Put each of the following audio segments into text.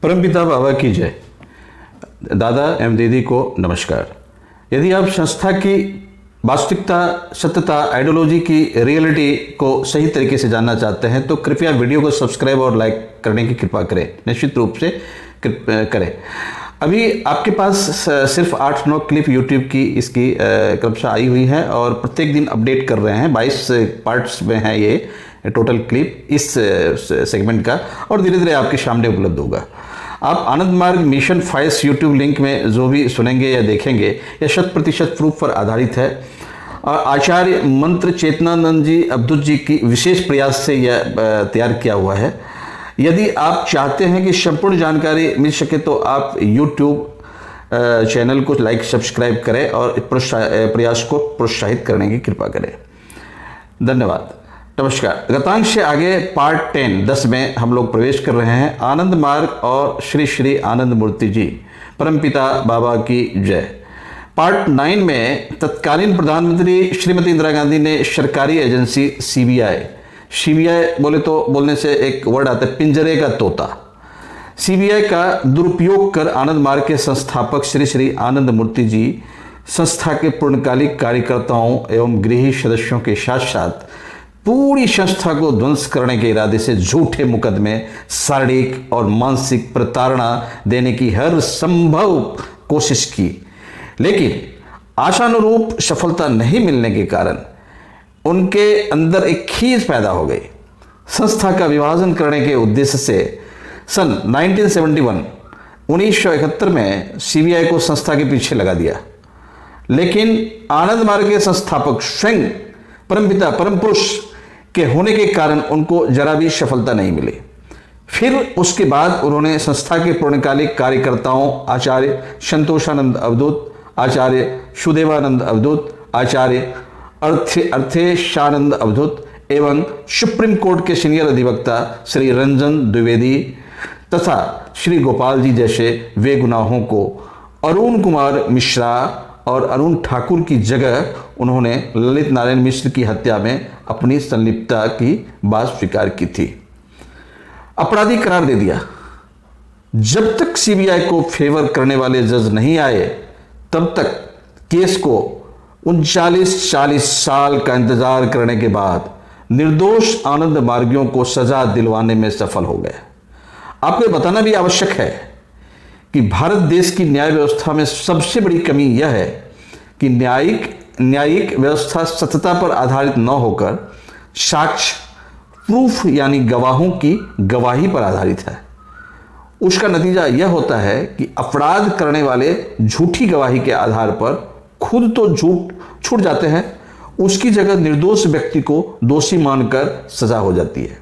परमपिता बाबा की जय। दादा एवं दीदी को नमस्कार। यदि आप संस्था की वास्तविकता, सत्यता, आइडियोलॉजी की रियलिटी को सही तरीके से जानना चाहते हैं तो कृपया वीडियो को सब्सक्राइब और लाइक करने की कृपा करें, निश्चित रूप से करें। अभी आपके पास सिर्फ 8-9 क्लिप यूट्यूब की इसकी क्रमशः आई हुई है और प्रत्येक दिन अपडेट कर रहे हैं। 22 पार्ट्स में है ये टोटल क्लिप इस सेगमेंट का और धीरे धीरे आपके सामने उपलब्ध होगा। आप आनंद मार्ग मिशन फाइल्स यूट्यूब लिंक में जो भी सुनेंगे या देखेंगे यह 100% प्रूफ पर आधारित है और आचार्य मंत्र चेतनानंद जी अवधूत जी की विशेष प्रयास से यह तैयार किया हुआ है। यदि आप चाहते हैं कि संपूर्ण जानकारी मिल सके तो आप यूट्यूब चैनल को लाइक सब्सक्राइब करें और प्रयास को प्रोत्साहित करने की कृपा करें। धन्यवाद। नमस्कार। गतांश से आगे पार्ट 10 में हम लोग प्रवेश कर रहे हैं। आनंद मार्ग और श्री श्री आनंद मूर्ति जी परमपिता बाबा की जय। पार्ट 9 में तत्कालीन प्रधानमंत्री श्रीमती इंदिरा गांधी ने सरकारी एजेंसी सीबीआई बोलने से एक वर्ड आता है पिंजरे का तोता, सीबीआई का दुरुपयोग कर आनंद मार्ग के संस्थापक श्री श्री आनंद मूर्ति जी संस्था के पूर्णकालिक कार्यकर्ताओं एवं गृही सदस्यों के साथ साथ पूरी संस्था को ध्वंस करने के इरादे से झूठे मुकदमे, शारीरिक और मानसिक प्रताड़ना देने की हर संभव कोशिश की, लेकिन आशानुरूप सफलता नहीं मिलने के कारण उनके अंदर एक खीज पैदा हो गई। संस्था का विभाजन करने के उद्देश्य से सन 1971 में सीबीआई को संस्था के पीछे लगा दिया, लेकिन आनंद मार्ग के संस्थापक स्वयं परमपिता परम पुरुष के होने के कारण उनको जरा भी सफलता नहीं मिली। फिर उसके बाद उन्होंने संस्था के पूर्णकालिक कार्यकर्ताओं आचार्य संतोषानंद अवधूत, आचार्य सुदेवानंद अवधूत, आचार्य अर्थेशानंद अवधूत एवं सुप्रीम कोर्ट के सीनियर अधिवक्ता श्री रंजन द्विवेदी तथा श्री गोपाल जी जैसे वे गुनाहों को अरुण कुमार मिश्रा और अरुण ठाकुर की जगह उन्होंने ललित नारायण मिश्र की हत्या में अपनी संलिप्तता की बात स्वीकार की थी, अपराधी करार दे दिया। जब तक सीबीआई को फेवर करने वाले जज नहीं आए तब तक केस को 39-40 साल का इंतजार करने के बाद निर्दोष आनंद मार्गियों को सजा दिलवाने में सफल हो गए। आपको बताना भी आवश्यक है कि भारत देश की न्याय व्यवस्था में सबसे बड़ी कमी यह है कि न्यायिक व्यवस्था सत्यता पर आधारित न होकर साक्ष्य प्रूफ यानी गवाहों की गवाही पर आधारित है। उसका नतीजा यह होता है कि अपराध करने वाले झूठी गवाही के आधार पर खुद तो छूट जाते हैं, उसकी जगह निर्दोष व्यक्ति को दोषी मानकर सजा हो जाती है।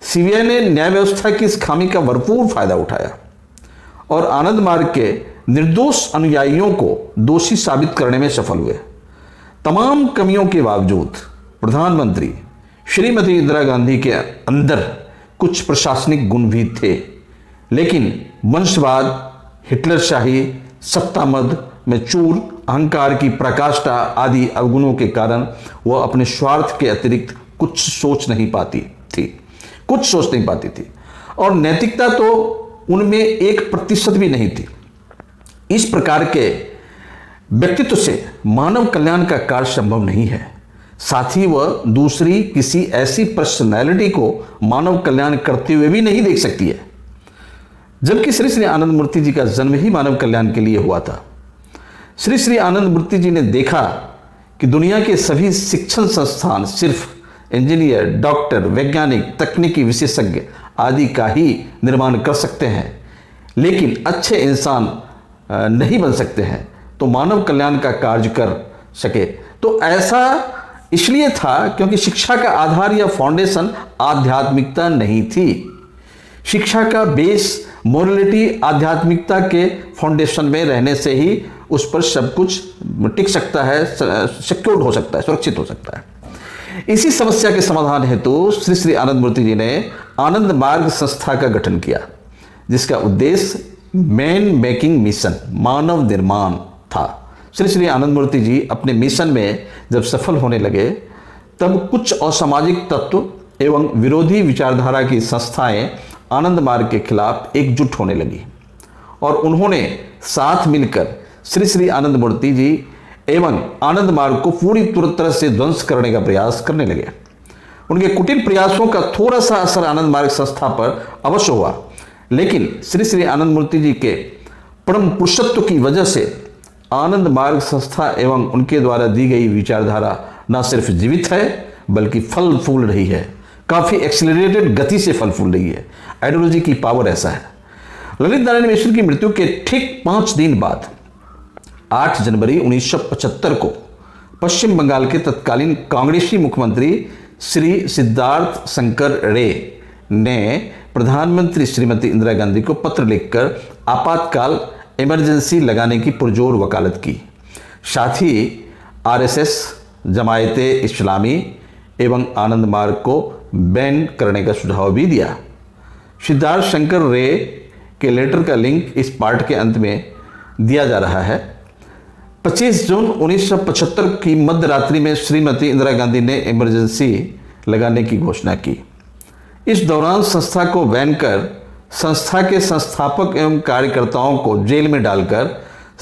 सीबीआई ने न्याय व्यवस्था की इस खामी का भरपूर फायदा उठाया और आनंद मार्ग के निर्दोष अनुयायियों को दोषी साबित करने में सफल हुए। तमाम कमियों के बावजूद प्रधानमंत्री श्रीमती इंदिरा गांधी के अंदर कुछ प्रशासनिक गुण भी थे, लेकिन वंशवाद, हिटलरशाही, सत्तामद में चूर, अहंकार की प्रकाष्ठा आदि अवगुणों के कारण वह अपने स्वार्थ के अतिरिक्त कुछ सोच नहीं पाती थी और नैतिकता तो उनमें 1% भी नहीं थी। इस प्रकार के व्यक्तित्व से मानव कल्याण का कार्य संभव नहीं है। साथ ही वह दूसरी किसी ऐसी पर्सनैलिटी को मानव कल्याण करते हुए भी नहीं देख सकती है, जबकि श्री श्री आनंद मूर्ति जी का जन्म ही मानव कल्याण के लिए हुआ था। श्री श्री आनंद मूर्ति जी ने देखा कि दुनिया के सभी शिक्षण संस्थान सिर्फ इंजीनियर, डॉक्टर, वैज्ञानिक, तकनीकी विशेषज्ञ आदि का ही निर्माण कर सकते हैं, लेकिन अच्छे इंसान नहीं बन सकते हैं तो मानव कल्याण का कार्य कर सके। तो ऐसा इसलिए था क्योंकि शिक्षा का आधार या फाउंडेशन आध्यात्मिकता नहीं थी। शिक्षा का बेस मोरलिटी आध्यात्मिकता के फाउंडेशन में रहने से ही उस पर सब कुछ टिक सकता है, सिक्योर्ड हो सकता है, सुरक्षित हो सकता है। इसी समस्या के समाधान हेतु श्री श्री आनंद मूर्ति जी ने आनंद मार्ग संस्था का गठन किया, जिसका उद्देश्य मैन मेकिंग मिशन, मानव निर्माण था। श्री श्री आनंद मूर्ति जी अपने मिशन में जब सफल होने लगे तब कुछ असामाजिक तत्व एवं विरोधी विचारधारा की संस्थाएं आनंद मार्ग के खिलाफ एकजुट होने लगी और उन्होंने साथ मिलकर श्री श्री आनंद मूर्ति जी एवं आनंद मार्ग को पूरी तरह से ध्वंस करने का प्रयास करने लगे। उनके कुटिल प्रयासों का थोड़ा सा असर आनंद मार्ग संस्था पर अवश्य हुआ, लेकिन श्री श्री आनंद मूर्ति जी के परम पुरुषत्व की वजह से आनंद मार्ग संस्था एवं उनके द्वारा दी गई विचारधारा न सिर्फ जीवित है बल्कि फल फूल रही है, काफी एक्सेलरेटेड गति से फल फूल रही है। आइडियोलॉजी की पावर ऐसा है। ललित नारायण मिश्र की मृत्यु के ठीक 5 दिन बाद 8 जनवरी 1975 को पश्चिम बंगाल के तत्कालीन कांग्रेसी मुख्यमंत्री श्री सिद्धार्थ शंकर रे ने प्रधानमंत्री श्रीमती इंदिरा गांधी को पत्र लिखकर आपातकाल इमरजेंसी लगाने की पुरजोर वकालत की। साथ ही आरएसएस, जमायते इस्लामी एवं आनंद मार्ग को बैन करने का सुझाव भी दिया। सिद्धार्थ शंकर रे के लेटर का लिंक इस पार्ट के अंत में दिया जा रहा है। 25 जून 1975 की मध्य रात्रि में श्रीमती इंदिरा गांधी ने इमरजेंसी लगाने की घोषणा की। इस दौरान संस्था को बैन कर संस्था के संस्थापक एवं कार्यकर्ताओं को जेल में डालकर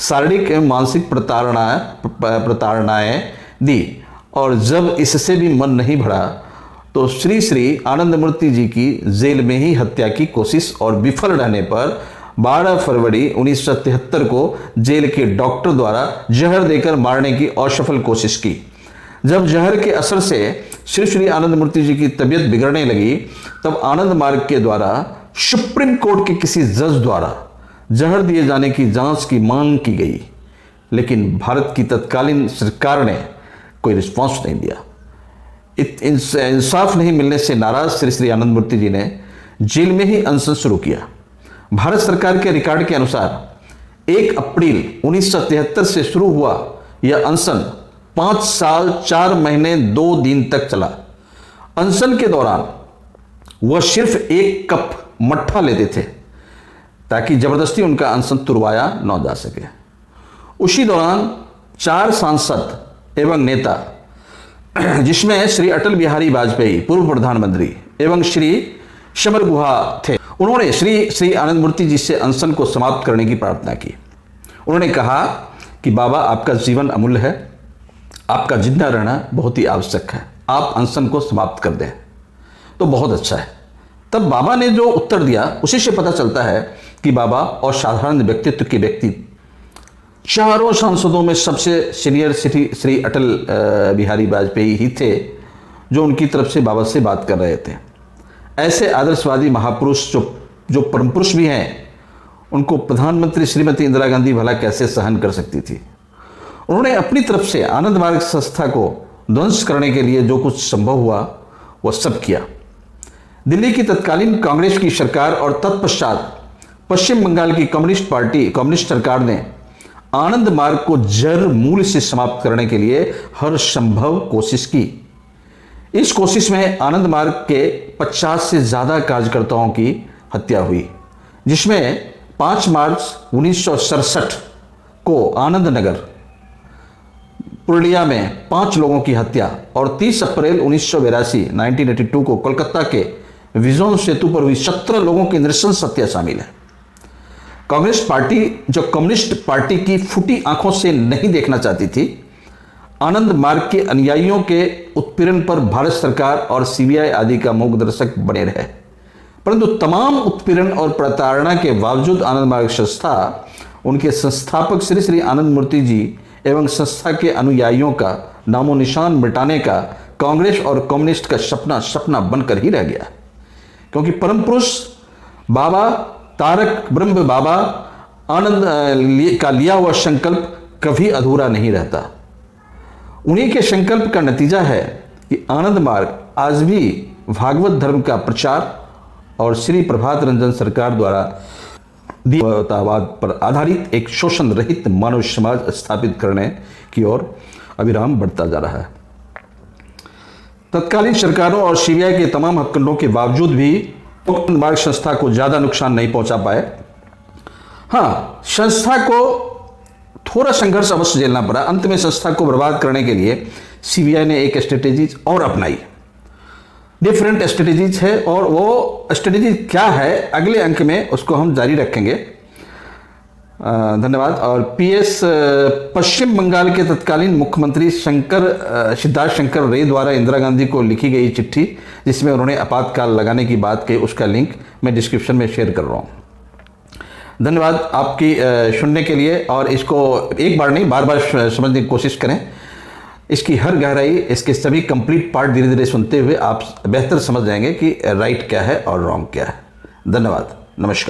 शारीरिक एवं मानसिक प्रताड़नाएं दी और जब इससे भी मन नहीं भरा तो श्री श्री आनंद मूर्ति जी की जेल में ही हत्या की कोशिश और विफल रहने पर 12 फरवरी 1973 को जेल के डॉक्टर द्वारा जहर देकर मारने की असफल कोशिश की। जब जहर के असर से श्री श्री आनंद मूर्ति जी की तबीयत बिगड़ने लगी तब आनंद मार्ग के द्वारा सुप्रीम कोर्ट के किसी जज द्वारा जहर दिए जाने की जांच की मांग की गई, लेकिन भारत की तत्कालीन सरकार ने कोई रिस्पांस नहीं दिया। इंसाफ नहीं मिलने से नाराज श्री श्री आनंद मूर्ति जी ने जेल में ही अनशन शुरू किया। भारत सरकार के रिकॉर्ड के अनुसार 1 अप्रैल 1973 से शुरू हुआ यह अनशन 5 साल 4 महीने 2 दिन तक चला। अनशन के दौरान वह सिर्फ 1 कप मट्ठा लेते थे ताकि जबरदस्ती उनका अनशन तुड़वाया न जा सके। उसी दौरान 4 सांसद एवं नेता, जिसमें श्री अटल बिहारी वाजपेयी पूर्व प्रधानमंत्री एवं श्री शमर गुहा थे, उन्होंने श्री श्री आनंद मूर्ति जी से अनशन को समाप्त करने की प्रार्थना की। उन्होंने कहा कि बाबा, आपका जीवन अमूल्य है, आपका जिंदा रहना बहुत ही आवश्यक है, आप अनशन को समाप्त कर दें तो बहुत अच्छा है। तब बाबा ने जो उत्तर दिया उसी से पता चलता है कि बाबा असाधारण व्यक्तित्व के व्यक्ति, चारों सांसदों में सबसे सीनियर श्री अटल बिहारी वाजपेयी ही थे जो उनकी तरफ से बाबा से बात कर रहे थे। ऐसे आदर्शवादी महापुरुष जो परम पुरुष भी हैं, उनको प्रधानमंत्री श्रीमती इंदिरा गांधी भला कैसे सहन कर सकती थी। उन्होंने अपनी तरफ से आनंद मार्ग संस्था को ध्वंस करने के लिए जो कुछ संभव हुआ वह सब किया। दिल्ली की तत्कालीन कांग्रेस की सरकार और तत्पश्चात पश्चिम बंगाल की कम्युनिस्ट सरकार ने आनंद मार्ग को जड़ मूल से समाप्त करने के लिए हर संभव कोशिश की। इस कोशिश में आनंद मार्ग के 50 से ज्यादा कार्यकर्ताओं की हत्या हुई, जिसमें 5 मार्च 1967 को आनंद नगर पुरुलिया में 5 लोगों की हत्या और 30 अप्रैल 1982 को कोलकाता के विजोन सेतु पर हुई 17 लोगों की नृशंस हत्या शामिल है। कांग्रेस पार्टी, जो कम्युनिस्ट पार्टी की फूटी आंखों से नहीं देखना चाहती थी, आनंद मार्ग के अनुयायियों के उत्पीड़न पर भारत सरकार और सीबीआई आदि का मार्गदर्शक बने रहे। परंतु तमाम उत्पीड़न और प्रताड़ना के बावजूद आनंद मार्ग संस्था, उनके संस्थापक श्री श्री आनंद मूर्ति जी एवं संस्था के अनुयायियों का नामो निशान मिटाने का कांग्रेस और कम्युनिस्ट का सपना बनकर ही रह गया, क्योंकि परम पुरुष बाबा तारक ब्रह्म बाबा आनंद का लिया हुआ संकल्प कभी अधूरा नहीं रहता। उन्हीं के संकल्प का नतीजा है कि आनंद मार्ग आज भी भागवत धर्म का प्रचार और श्री प्रभात रंजन सरकार द्वारा मानवतावाद पर आधारित एक शोषण रहित मानव समाज स्थापित करने की ओर अविराम बढ़ता जा रहा है। तत्कालीन सरकारों और सीबीआई के तमाम हथकंडों के बावजूद भी आनंद मार्ग संस्था को ज्यादा नुकसान नहीं पहुंचा पाए। हाँ, संस्था को थोड़ा संघर्ष अवश्य झेलना पड़ा। अंत में संस्था को बर्बाद करने के लिए सीबीआई ने एक स्ट्रेटेजी और अपनाई। डिफरेंट स्ट्रेटजीज है, और वो स्ट्रेटजी क्या है अगले अंक में उसको हम जारी रखेंगे। धन्यवाद। और पीएस पश्चिम बंगाल के तत्कालीन मुख्यमंत्री सिद्धार्थ शंकर रे द्वारा इंदिरा गांधी को लिखी गई चिट्ठी जिसमें उन्होंने आपातकाल लगाने की बात कही, उसका लिंक मैं डिस्क्रिप्शन में शेयर कर रहा हूँ। धन्यवाद आपकी सुनने के लिए, और इसको एक बार नहीं बार बार समझने की कोशिश करें। इसकी हर गहराई, इसके सभी कंप्लीट पार्ट धीरे धीरे सुनते हुए आप बेहतर समझ जाएंगे कि राइट क्या है और रॉन्ग क्या है। धन्यवाद, नमस्कार।